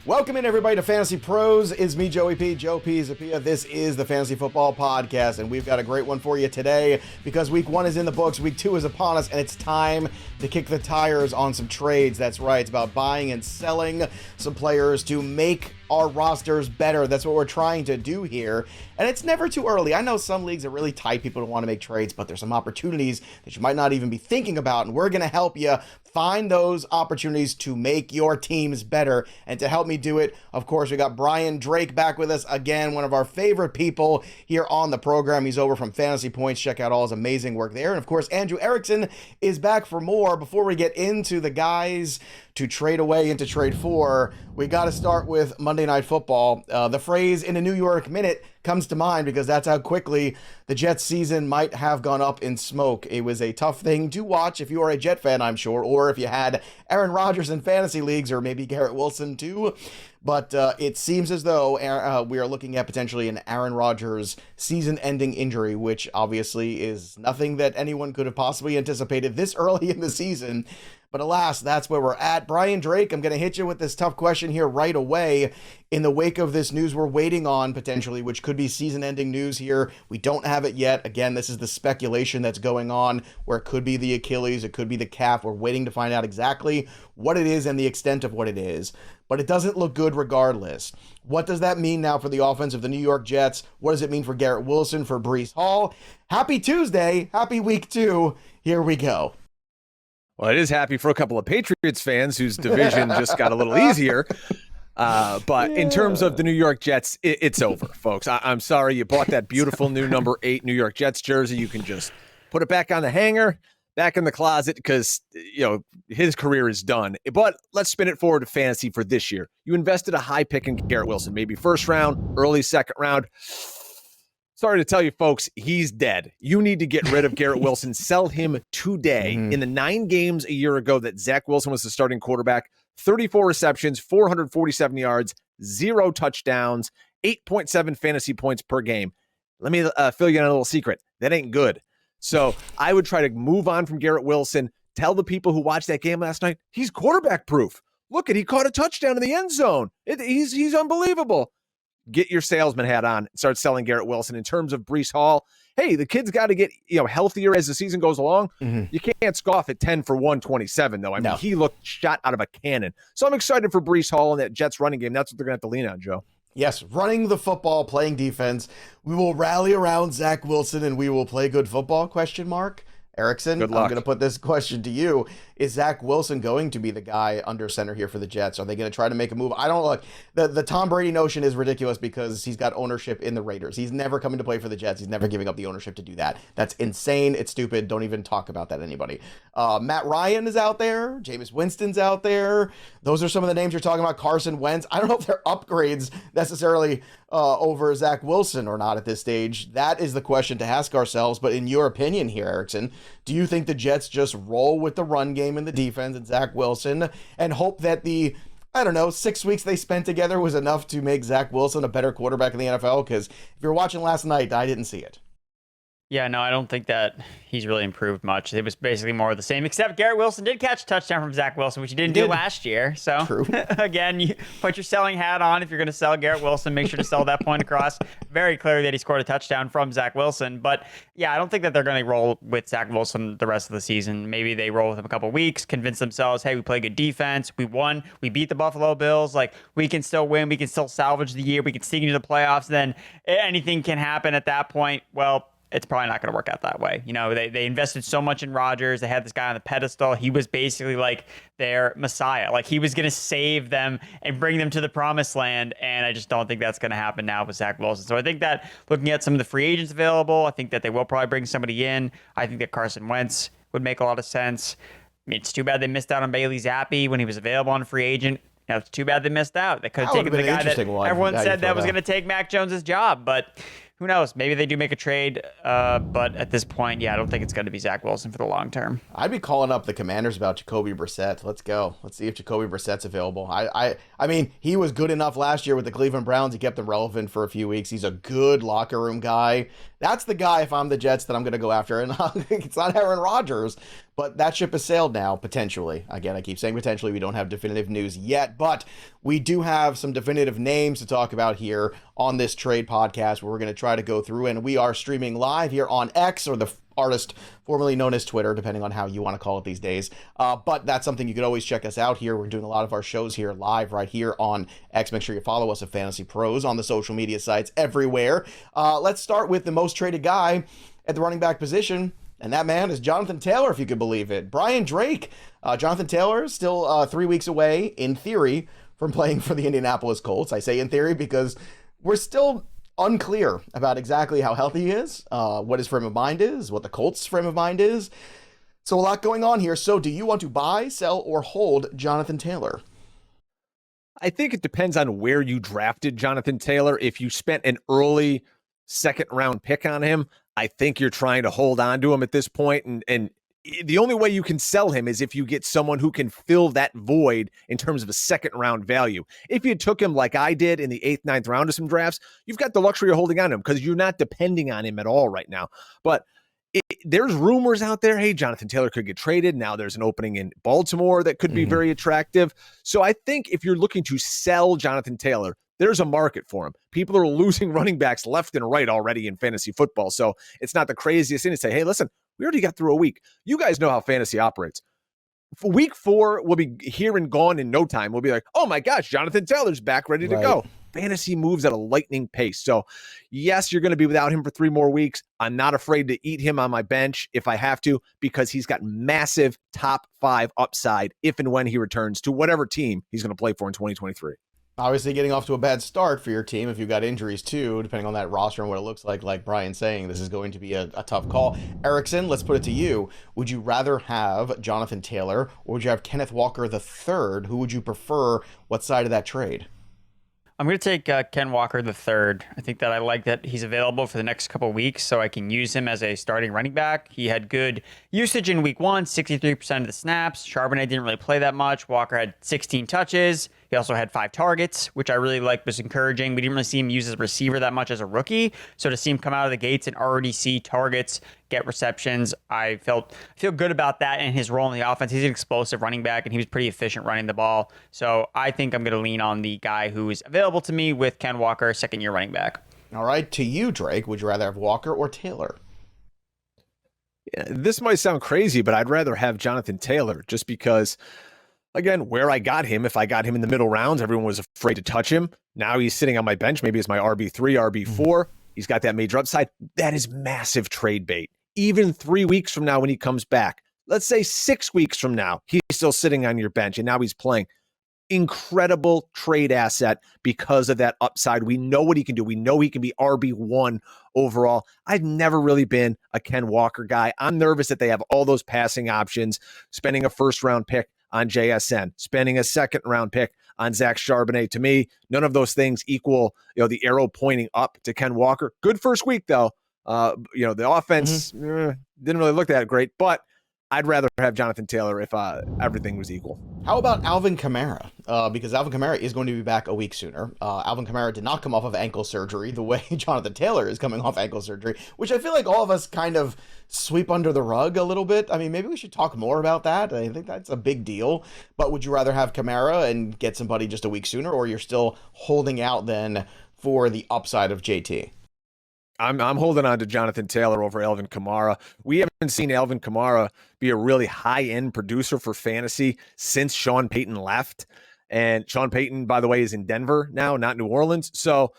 Welcome in, everybody, to Fantasy Pros. It's me, Joey P. Joe Pisapia. This is the Fantasy Football Podcast, and we've got a great one for you today because Week 1 is in the books, Week 2 is upon us, and it's time to kick the tires on some trades. That's right. It's about buying and selling some players to make our rosters better. That's what we're trying to do here, and it's never too early. I know some leagues are really tight. People don't want to make trades, but there's some opportunities that you might not even be thinking about, and we're going to help you find those opportunities to make your teams better. And to help me do it, of course, we got Brian Drake back with us again, one of our favorite people here on the program. He's over from Fantasy Points. Check out all his amazing work there. And of course, Andrew Erickson is back for more. Before we get into the guys to trade away into trade for, we got to start with Monday Night Football. The phrase "in a New York minute" comes to mind because that's how quickly the Jets season might have gone up in smoke. It was a tough thing to watch if you are a Jet fan, I'm sure, or if you had Aaron Rodgers in fantasy leagues, or maybe Garrett Wilson too. But it seems as though we are looking at potentially an Aaron Rodgers season-ending injury, which obviously is nothing that anyone could have possibly anticipated this early in the season. But alas, that's where we're at. Brian Drake, I'm going to hit you with this tough question here right away. In the wake of this news we're waiting on potentially, which could be season-ending news here, we don't have it yet. Again, this is the speculation that's going on, where it could be the Achilles, it could be the calf. We're waiting to find out exactly what it is and the extent of what it is. But it doesn't look good regardless. What does that mean now for the offense of the New York Jets? What does it mean for Garrett Wilson, for Breece Hall? Happy Tuesday. Happy Week 2. Here we go. Well, it is happy for a couple of Patriots fans whose division just got a little easier. But in terms of the New York Jets, it's over, folks. I'm sorry you bought that beautiful new number 8 New York Jets jersey. You can just put it back on the hanger, back in the closet, because his career is done. But let's spin it forward to fantasy for this year. You invested a high pick in Garrett Wilson, maybe first round, early second round. Sorry to tell you, folks, he's dead. You need to get rid of Garrett Wilson. Sell him today. In the 9 games a year ago that Zach Wilson was the starting quarterback, 34 receptions, 447 yards, 0 touchdowns, 8.7 fantasy points per game. Let me fill you in a little secret. That ain't good. So I would try to move on from Garrett Wilson. Tell the people who watched that game last night, he's quarterback proof. Look he caught a touchdown in the end zone. He's unbelievable. Get your salesman hat on and start selling Garrett Wilson. In terms of Breece Hall, hey, the kid's got to get healthier as the season goes along. You can't scoff at 10 for 127, though. I mean, he looked shot out of a cannon. So I'm excited for Breece Hall and that Jets running game. That's what they're going to have to lean on, Joe. Yes, running the football, playing defense. We will rally around Zach Wilson and we will play good football, ? Erickson, I'm going to put this question to you. Is Zach Wilson going to be the guy under center here for the Jets? Are they going to try to make a move? I don't look. The Tom Brady notion is ridiculous because he's got ownership in the Raiders. He's never coming to play for the Jets. He's never giving up the ownership to do that. That's insane. It's stupid. Don't even talk about that, anybody. Matt Ryan is out there. Jameis Winston's out there. Those are some of the names you're talking about. Carson Wentz. I don't know if they're upgrades necessarily over Zach Wilson or not at this stage. That is the question to ask ourselves. But in your opinion here, Erickson, do you think the Jets just roll with the run game and the defense and Zach Wilson and hope that the 6 weeks they spent together was enough to make Zach Wilson a better quarterback in the NFL? Because if you're watching last night, I didn't see it. Yeah, no, I don't think that he's really improved much. It was basically more of the same, except Garrett Wilson did catch a touchdown from Zach Wilson, which he didn't do last year. So, true. Again, you put your selling hat on. If you're going to sell Garrett Wilson, make sure to sell that point across. Very clear that he scored a touchdown from Zach Wilson. But, yeah, I don't think that they're going to roll with Zach Wilson the rest of the season. Maybe they roll with him a couple weeks, convince themselves, hey, we play good defense. We won. We beat the Buffalo Bills. Like, we can still win. We can still salvage the year. We can sneak into the playoffs. Then anything can happen at that point. Well, it's probably not going to work out that way. They invested so much in Rodgers. They had this guy on the pedestal. He was basically like their messiah. Like, he was going to save them and bring them to the promised land. And I just don't think that's going to happen now with Zach Wilson. So I think that looking at some of the free agents available, I think that they will probably bring somebody in. I think that Carson Wentz would make a lot of sense. I mean, it's too bad they missed out on Bailey Zappi when he was available on a free agent. It's too bad they missed out. They could have taken the guy that everyone said that was going to take Mac Jones' job. But who knows? Maybe they do make a trade, but at this point, I don't think it's going to be Zach Wilson for the long term. I'd be calling up the Commanders about Jacoby Brissett. Let's go. Let's see if Jacoby Brissett's available. I mean, he was good enough last year with the Cleveland Browns. He kept them relevant for a few weeks. He's a good locker room guy. That's the guy, if I'm the Jets, that I'm going to go after. And it's not Aaron Rodgers, But that ship has sailed now, potentially. Again, I keep saying potentially. We don't have definitive news yet, but we do have some definitive names to talk about here on this trade podcast where we're going to try to go through, and we are streaming live here on X, or the artist formerly known as Twitter, depending on how you want to call it these days. But that's something you could always check us out here. We're doing a lot of our shows here live right here on X. Make sure you follow us at Fantasy Pros on the social media sites everywhere. Let's start with the most traded guy at the running back position. And that man is Jonathan Taylor, if you could believe it. Brian Drake. Jonathan Taylor is still 3 weeks away, in theory, from playing for the Indianapolis Colts. I say in theory because we're still unclear about exactly how healthy he is, what his frame of mind is, what the Colts' frame of mind is. So a lot going on here. So do you want to buy, sell, or hold Jonathan Taylor? I think it depends on where you drafted Jonathan Taylor. If you spent an early second-round pick on him, I think you're trying to hold on to him at this point, and the only way you can sell him is if you get someone who can fill that void in terms of a second-round value. If you took him like I did in the 8th, 9th round of some drafts, you've got the luxury of holding on to him because you're not depending on him at all right now. But there's rumors out there, hey, Jonathan Taylor could get traded. Now there's an opening in Baltimore that could be very attractive. So I think if you're looking to sell Jonathan Taylor, there's a market for him. People are losing running backs left and right already in fantasy football. So it's not the craziest thing to say, hey, listen, we already got through a week. You guys know how fantasy operates. For week 4 will be here and gone in no time. We'll be like, oh my gosh, Jonathan Taylor's back, ready to go. Fantasy moves at a lightning pace. So yes, you're going to be without him for 3 more weeks. I'm not afraid to eat him on my bench if I have to, because he's got massive top 5 upside if and when he returns to whatever team he's going to play for in 2023. Obviously getting off to a bad start for your team if you've got injuries too, depending on that roster and what it looks like Brian's saying, this is going to be a tough call. Erickson, let's put it to you. Would you rather have Jonathan Taylor or would you have Kenneth Walker III? Who would you prefer? What side of that trade? I'm going to take Ken Walker III. I think that I like that he's available for the next couple of weeks, so I can use him as a starting running back. He had good usage in week 1, 63% of the snaps. Charbonnet didn't really play that much. Walker had 16 touches. He also had 5 targets, which I really liked, was encouraging. We didn't really see him use as a receiver that much as a rookie. So to see him come out of the gates and already see targets, get receptions, I feel good about that and his role in the offense. He's an explosive running back, and he was pretty efficient running the ball. So I think I'm going to lean on the guy who is available to me with Ken Walker, second-year running back. All right, to you, Drake, would you rather have Walker or Taylor? Yeah, this might sound crazy, but I'd rather have Jonathan Taylor just because, again, where I got him, if I got him in the middle rounds, everyone was afraid to touch him. Now he's sitting on my bench. Maybe it's my RB3, RB4. He's got that major upside. That is massive trade bait. Even 3 weeks from now when he comes back, let's say 6 weeks from now, he's still sitting on your bench and now he's playing. Incredible trade asset because of that upside. We know what he can do. We know he can be RB1 overall. I've never really been a Ken Walker guy. I'm nervous that they have all those passing options, spending a first-round pick on JSN, spending a second-round pick on Zach Charbonnet. To me, none of those things equal, the arrow pointing up to Ken Walker. Good first week, though. The offense didn't really look that great, but I'd rather have Jonathan Taylor if everything was equal. How about Alvin Kamara? Because Alvin Kamara is going to be back a week sooner. Alvin Kamara did not come off of ankle surgery the way Jonathan Taylor is coming off ankle surgery, which I feel like all of us kind of sweep under the rug a little bit. I mean, maybe we should talk more about that. I think that's a big deal. But would you rather have Kamara and get somebody just a week sooner, or you're still holding out then for the upside of JT? I'm holding on to Jonathan Taylor over Alvin Kamara. We haven't seen Alvin Kamara be a really high-end producer for fantasy since Sean Payton left. And Sean Payton, by the way, is in Denver now, not New Orleans. So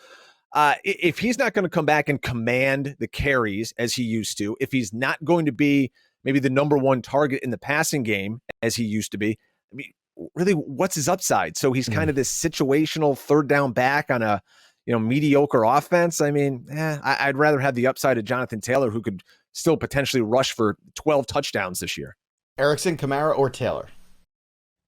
if he's not going to come back and command the carries as he used to, if he's not going to be maybe the number one target in the passing game as he used to be, I mean, really, what's his upside? So he's kind of this situational third down back on a mediocre offense. I mean, I'd rather have the upside of Jonathan Taylor, who could still potentially rush for 12 touchdowns this year. Erickson, Kamara, or Taylor?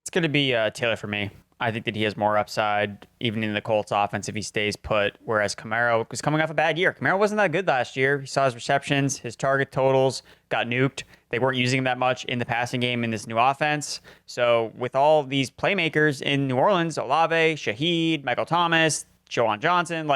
It's going to be Taylor for me. I think that he has more upside, even in the Colts offense, if he stays put, whereas Kamara was coming off a bad year. Kamara wasn't that good last year. He saw his receptions, his target totals got nuked. They weren't using him that much in the passing game in this new offense. So with all these playmakers in New Orleans, Olave, Shaheed, Michael Thomas, Joan Johnson,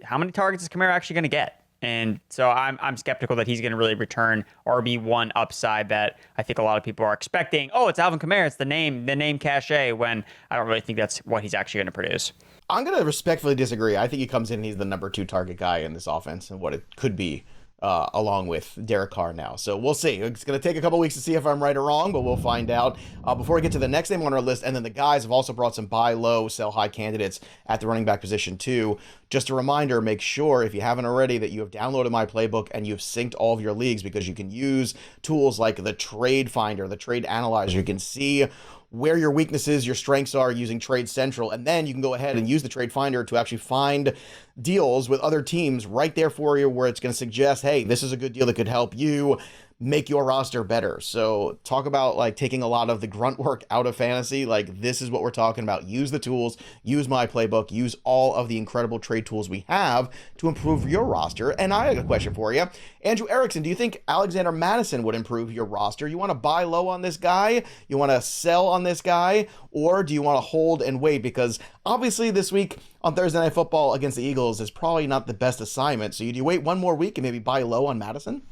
how many targets is Kamara actually going to get? And so I'm skeptical that he's going to really return RB1 upside that I think a lot of people are expecting. Oh, it's Alvin Kamara. It's the name cachet, when I don't really think that's what he's actually going to produce. I'm going to respectfully disagree. I think he comes in and he's the number 2 target guy in this offense and what it could be. Along with Derek Carr now. So we'll see. It's going to take a couple weeks to see if I'm right or wrong, but we'll find out. Before we get to the next name on our list, and then the guys have also brought some buy low, sell high candidates at the running back position too. Just a reminder, make sure if you haven't already that you have downloaded my playbook and you've synced all of your leagues, because you can use tools like the Trade Finder, the Trade Analyzer. You can see where your weaknesses, your strengths are using Trade Central, and then you can go ahead and use the Trade Finder to actually find deals with other teams right there for you, where it's going to suggest, hey, this is a good deal that could help you make your roster better. So talk about like taking a lot of the grunt work out of fantasy. Like, this is what we're talking about. Use the tools, use my playbook, use all of the incredible trade tools we have to improve your roster. And I have a question for you. Andrew Erickson, do you think Alexander Mattison would improve your roster? You want to buy low on this guy? You want to sell on this guy? Or do you want to hold and wait? Because obviously this week on Thursday Night Football against the Eagles is probably not the best assignment. So do you wait one more week and maybe buy low on Mattison?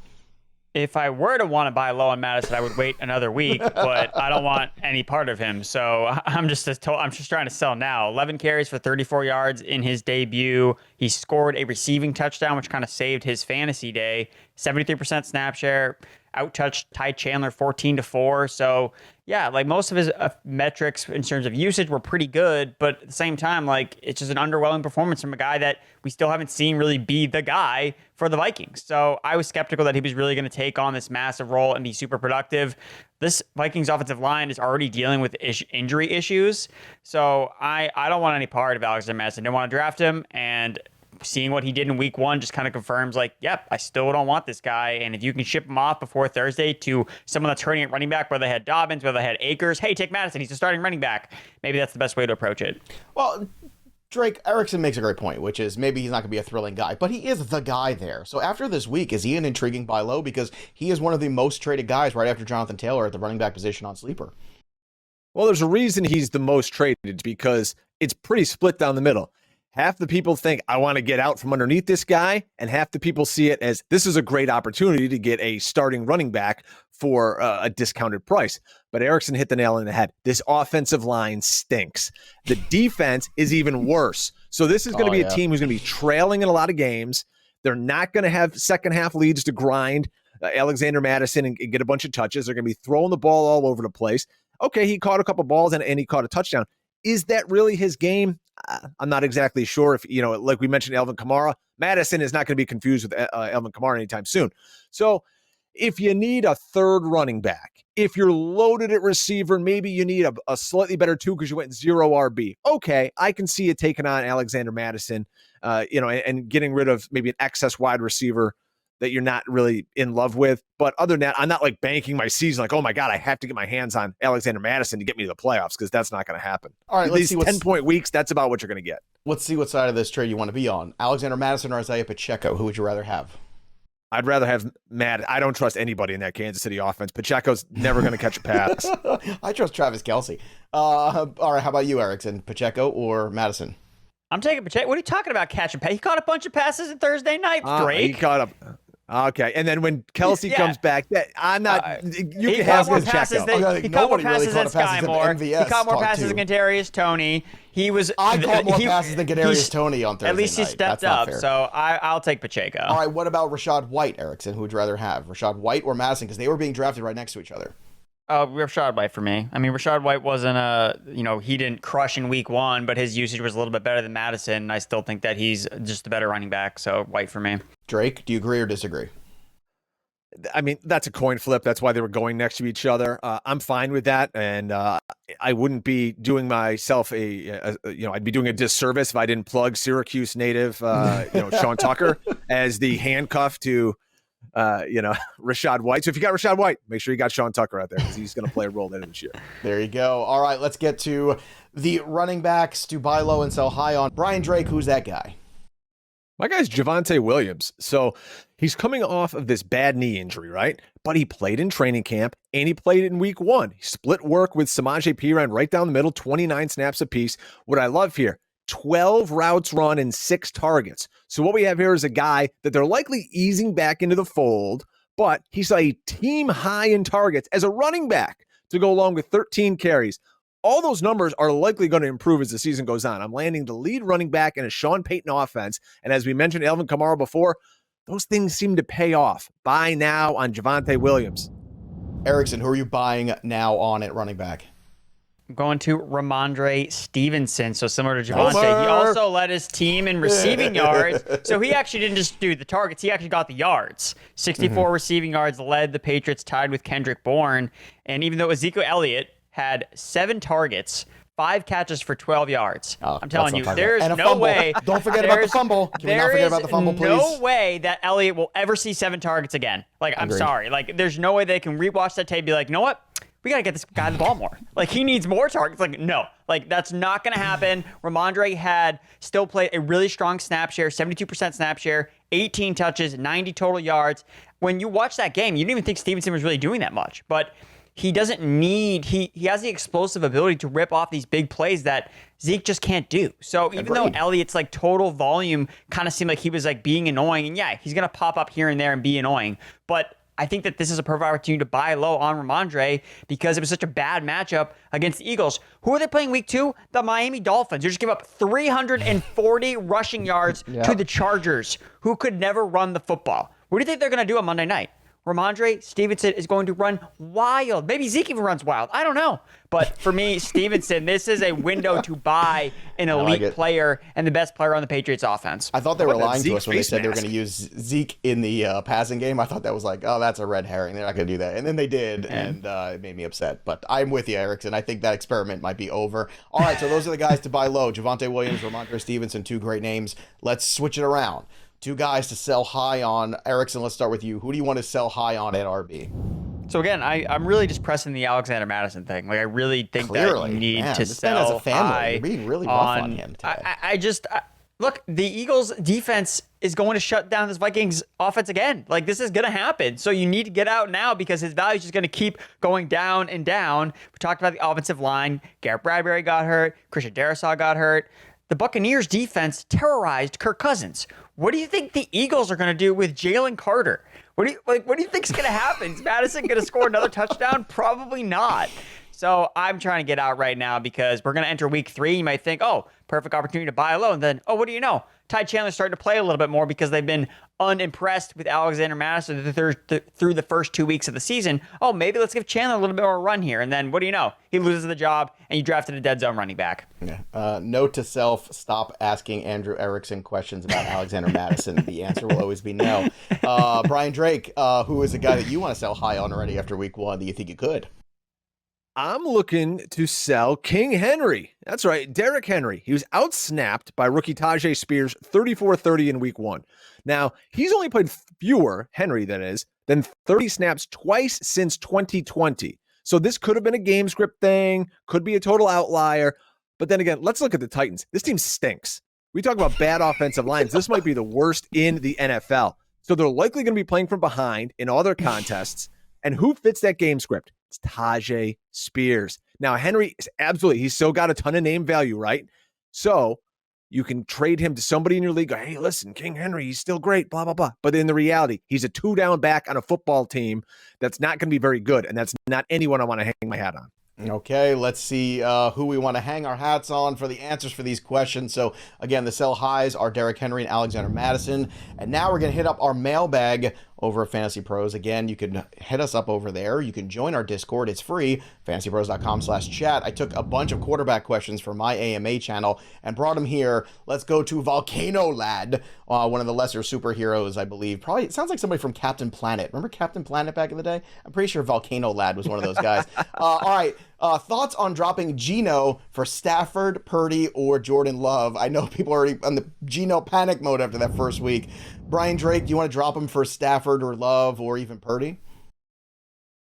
If I were to want to buy low on Mattison, I would wait another week, but I don't want any part of him. So I'm just trying to sell now. 11 carries for 34 yards in his debut. He scored a receiving touchdown, which kind of saved his fantasy day. 73% snap share, out-touched Ty Chandler 14-4. So yeah, like most of his metrics in terms of usage were pretty good, but at the same time, like it's just an underwhelming performance from a guy that we still haven't seen really be the guy for the Vikings. So I was skeptical that he was really going to take on this massive role and be super productive. This Vikings offensive line is already dealing with injury issues. So I don't want any part of Alexander Mattison. I don't want to draft him, and seeing what he did in week 1 just kind of confirms, like, yep, I still don't want this guy. And if you can ship him off before Thursday to someone that's hurting at running back, where they had Dobbins, where they had Akers, hey, take Mattison, he's a starting running back. Maybe that's the best way to approach it. Well, Drake, Erickson makes a great point, which is maybe he's not going to be a thrilling guy, but he is the guy there. So after this week, is he an intriguing buy low? Because he is one of the most traded guys right after Jonathan Taylor at the running back position on Sleeper. Well, there's a reason he's the most traded, because it's pretty split down the middle. Half the people think, I want to get out from underneath this guy, and half the people see it as this is a great opportunity to get a starting running back for a discounted price. But Erickson hit the nail on the head. This offensive line stinks. The defense is even worse. So this is going to be a team who's going to be trailing in a lot of games. They're not going to have second half leads to grind Alexander Mattison and get a bunch of touches. They're going to be throwing the ball all over the place. Okay, he caught a couple balls and he caught a touchdown. Is that really his game? I'm not exactly sure. If, like we mentioned, Alvin Kamara, Mattison is not going to be confused with Alvin Kamara anytime soon. So if you need a third running back, if you're loaded at receiver, maybe you need a slightly better 2 because you went 0 RB. Okay, I can see you taking on Alexander Mattison, and getting rid of maybe an excess wide receiver that you're not really in love with. But other than that, I'm not like banking my season like, oh my God, I have to get my hands on Alexander Mattison to get me to the playoffs, because that's not going to happen. All right, let's see 10-point weeks, that's about what you're going to get. Let's see what side of this trade you want to be on. Alexander Mattison or Isiah Pacheco? Who would you rather have? I'd rather have Matt. I don't trust anybody in that Kansas City offense. Pacheco's never going to catch a pass. I trust Travis Kelce. All right, how about you, Erickson? Pacheco or Mattison? I'm taking Pacheco. What are you talking about catching pass? He caught a bunch of passes in Thursday night, Drake. He caught up. Okay, and then when Kelce comes back, I'm not. You can have more passes Pacheco. he caught more passes than Sky Moore. He caught more passes than Kadarius Toney. I caught more passes than Kadarius Toney on Thursday At least he night. stepped up, so I'll take Pacheco. All right, what about Rachaad White, Erickson? Who would you rather have, Rachaad White or Mattison? Because they were being drafted right next to each other. Rachaad White for me. I mean, Rachaad White wasn't he didn't crush in week 1, but his usage was a little bit better than Mattison. I still think that he's just a better running back, so White for me. Drake, do you agree or disagree? I mean, that's a coin flip. That's why they were going next to each other. I'm fine with that, and I wouldn't be doing myself I'd be doing a disservice if I didn't plug Syracuse native, Sean Tucker as the handcuff to, Rachaad White. So if you got Rachaad White, make sure you got Sean Tucker out there, because he's going to play a role later this year. There you go. All right, let's get to the running backs to buy low and sell high on. Brian Drake, who's that guy? My guy's Javonte Williams. So he's coming off of this bad knee injury, right? But he played in training camp, and he played in week 1. He split work with Samaje Perine right down the middle, 29 snaps apiece. What I love here, 12 routes run and 6 targets. So what we have here is a guy that they're likely easing back into the fold, but he's a team high in targets as a running back to go along with 13 carries. All those numbers are likely going to improve as the season goes on. I'm landing the lead running back in a Sean Payton offense. And as we mentioned, Alvin Kamara before, those things seem to pay off. Buy now on Javonte Williams. Erickson, who are you buying now on at running back? I'm going to Rhamondre Stevenson. So similar to Javonte, he also led his team in receiving yards. So he actually didn't just do the targets. He actually got the yards. 64 receiving yards, led the Patriots, tied with Kendrick Bourne. And even though Ezekiel Elliott had 7 targets, 5 catches for 12 yards. I'm telling you, there's no way. Don't forget about the fumble. Can we not forget about the fumble, please? No way that Elliott will ever see 7 targets again. Like, I'm sorry. Like, there's no way they can rewatch that tape and be like, you know what? We got to get this guy the ball more. Like, he needs more targets. Like, no. Like, that's not going to happen. Rhamondre had still played a really strong snap share, 72% snap share, 18 touches, 90 total yards. When you watch that game, you didn't even think Stevenson was really doing that much. But he doesn't need, he has the explosive ability to rip off these big plays that Zeke just can't do. So even though Elliott's like total volume kind of seemed like he was like being annoying, and yeah, he's going to pop up here and there and be annoying. But I think that this is a perfect opportunity to buy low on Rhamondre because it was such a bad matchup against the Eagles. Who are they playing week 2? The Miami Dolphins. They just give up 340 rushing yards to the Chargers, who could never run the football. What do you think they're going to do on Monday night? Rhamondre Stevenson is going to run wild. Maybe Zeke even runs wild. I don't know. But for me, Stevenson, this is a window to buy an elite player and the best player on the Patriots offense. I thought they were lying to us when they said they were going to use Zeke in the passing game. I thought that was like, oh, that's a red herring. They're not going to do that. And then they did, and it made me upset. But I'm with you, Erickson. I think that experiment might be over. All right, so those are the guys to buy low. Javonte Williams, Rhamondre Stevenson, 2 great names. Let's switch it around. 2 guys to sell high on. Erickson, let's start with you. Who do you want to sell high on at RB? So again, I'm really just pressing the Alexander Mattison thing. Like, I really think that you need to sell as a family. high. You're being really rough on him today. Look, the Eagles defense is going to shut down this Vikings offense again. Like, this is going to happen. So you need to get out now because his value is just going to keep going down and down. We talked about the offensive line. Garrett Bradbury got hurt. Christian Darrisaw got hurt. The Buccaneers defense terrorized Kirk Cousins. What do you think the Eagles are going to do with Jalen Carter? What do you think is going to happen? Is Mattison going to score another touchdown? Probably not. So I'm trying to get out right now because we're going to enter week 3. You might think, oh, perfect opportunity to buy low. And then, oh, what do you know? Ty Chandler's starting to play a little bit more because they've been unimpressed with Alexander Mattison through the first 2 weeks of the season. Oh, maybe let's give Chandler a little bit more run here. And then what do you know? He loses the job and you drafted a dead zone running back. Yeah. Note to self, stop asking Andrew Erickson questions about Alexander Mattison. The answer will always be no. Brian Drake, who is a guy that you want to sell high on already after week 1 that you think you could? I'm looking to sell King Henry. That's right, Derrick Henry. He was outsnapped by rookie Tajay Spears 34-30 in week 1. Now, he's only played fewer, Henry that is, than 30 snaps twice since 2020. So this could have been a game script thing, could be a total outlier. But then again, let's look at the Titans. This team stinks. We talk about bad offensive lines. This might be the worst in the NFL. So they're likely going to be playing from behind in all their contests. And who fits that game script? It's Tajay Spears. Now, Henry is he's still got a ton of name value, right? So you can trade him to somebody in your league. Go, hey, listen, King Henry, he's still great, blah, blah, blah. But in the reality, he's a 2-down back on a football team that's not going to be very good. And that's not anyone I want to hang my hat on. Okay, let's see who we want to hang our hats on for the answers for these questions. So, again, the sell highs are Derrick Henry and Alexander Mattison. And now we're going to hit up our mailbag over at Fantasy Pros. Again, you can hit us up over there. You can join our Discord. It's free, fantasypros.com/chat. I took a bunch of quarterback questions from my AMA channel and brought them here. Let's go to Volcano Lad, one of the lesser superheroes, I believe. Probably, it sounds like somebody from Captain Planet. Remember Captain Planet back in the day? I'm pretty sure Volcano Lad was one of those guys. All right. Thoughts on dropping Geno for Stafford, Purdy, or Jordan Love? I know people are already on the Geno panic mode after that first week. Brian Drake, do you want to drop him for Stafford or Love or even Purdy?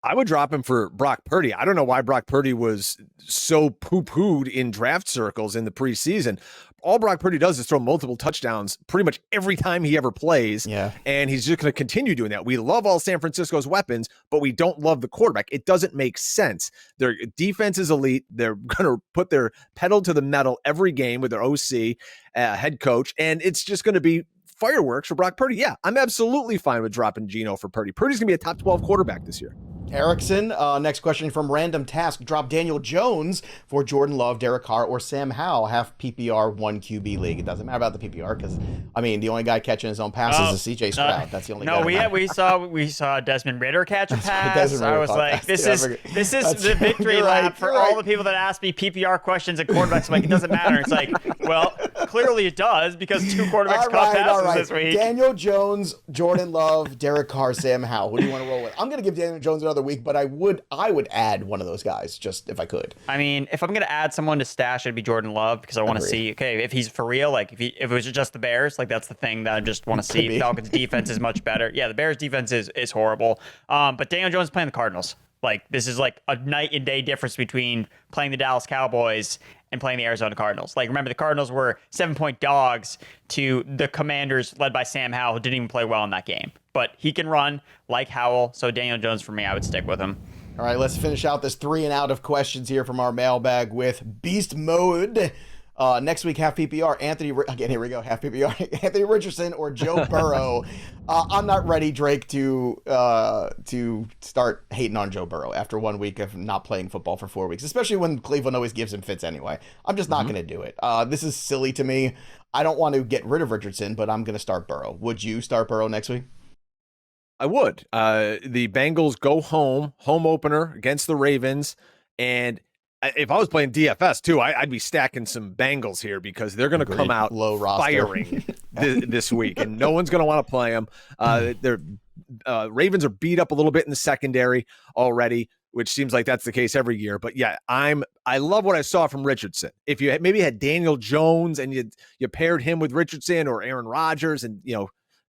I would drop him for Brock Purdy. I don't know why Brock Purdy was so poo-pooed in draft circles in the preseason. all Brock Purdy does is throw multiple touchdowns pretty much every time he ever plays. Yeah. And he's just going to continue doing that. We love all San Francisco's weapons, but we don't love the quarterback. It doesn't make sense. Their defense is elite. They're going to put their pedal to the metal every game with their OC, head coach, and it's just going to be fireworks for Brock Purdy. Yeah, I'm absolutely fine with dropping Geno for Purdy. Purdy's going to be a top 12 quarterback this year. Erickson, next question from Random Task. Drop Daniel Jones for Jordan Love, Derek Carr, or Sam Howell, half PPR, 1 QB league. It doesn't matter about the PPR because, I mean, the only guy catching his own passes is CJ Stroud. That's the only guy. No, we saw Desmond Ritter catch a pass. I was like, this is the victory lap for all the people that ask me PPR questions at quarterbacks. I'm like, it doesn't matter. It's like, well, clearly it does because 2 quarterbacks caught passes this week. Daniel Jones, Jordan Love, Derek Carr, Sam Howell. Who do you want to roll with? I'm going to give Daniel Jones another week, but I would add one of those guys just if I could. I mean, if I'm going to add someone to stash, it'd be Jordan Love because I want to see, okay, if he's for real, like if it was just the Bears, like that's the thing that I just want to see. Falcons defense is much better. Yeah, the Bears defense is horrible. But Daniel Jones is playing the Cardinals. Like this is like a night and day difference between playing the Dallas Cowboys and playing the Arizona Cardinals. Like remember the Cardinals were 7-point dogs to the Commanders led by Sam Howell, who didn't even play well in that game. But he can run like Howell, so Daniel Jones for me, I would stick with him. All right, let's finish out this 3 and out of questions here from our mailbag with Beast Mode. Next week, half PPR, again, here we go, half PPR, Anthony Richardson or Joe Burrow. I'm not ready, Drake, to start hating on Joe Burrow after 1 week of not playing football for 4 weeks, especially when Cleveland always gives him fits anyway. I'm just not going to do it. This is silly to me. I don't want to get rid of Richardson, but I'm going to start Burrow. Would you start Burrow next week? I would. The Bengals go home opener against the Ravens. And if I was playing DFS too, I'd be stacking some Bengals here because they're going to come out low firing this week, and no one's going to want to play them. Their Ravens are beat up a little bit in the secondary already, which seems like that's the case every year. But yeah, I love what I saw from Richardson. If you maybe had Daniel Jones and you paired him with Richardson or Aaron Rodgers, and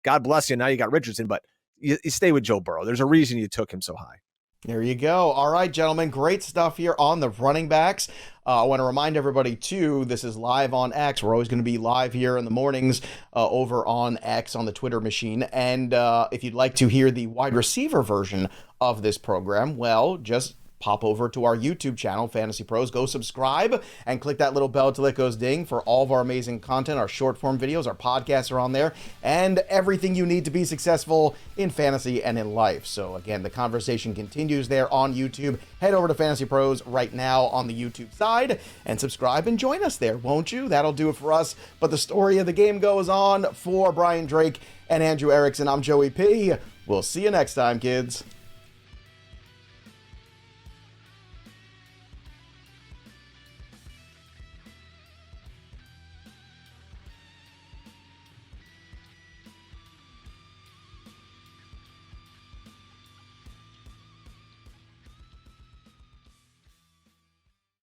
God bless you, now you got Richardson, but you stay with Joe Burrow. There's a reason you took him so high. There you go. All right, gentlemen, great stuff here on the running backs. I want to remind everybody, too, this is live on X. We're always going to be live here in the mornings over on X on the Twitter machine. And if you'd like to hear the wide receiver version of this program, well, just pop over to our YouTube channel, Fantasy Pros. Go subscribe and click that little bell till it goes ding for all of our amazing content. Our short form videos, our podcasts are on there, and everything you need to be successful in fantasy and in life. So again, the conversation continues there on YouTube. Head over to Fantasy Pros right now on the YouTube side and subscribe and join us there, won't you? That'll do it for us. But the story of the game goes on. For Brian Drake and Andrew Erickson, I'm Joey P. We'll see you next time, kids.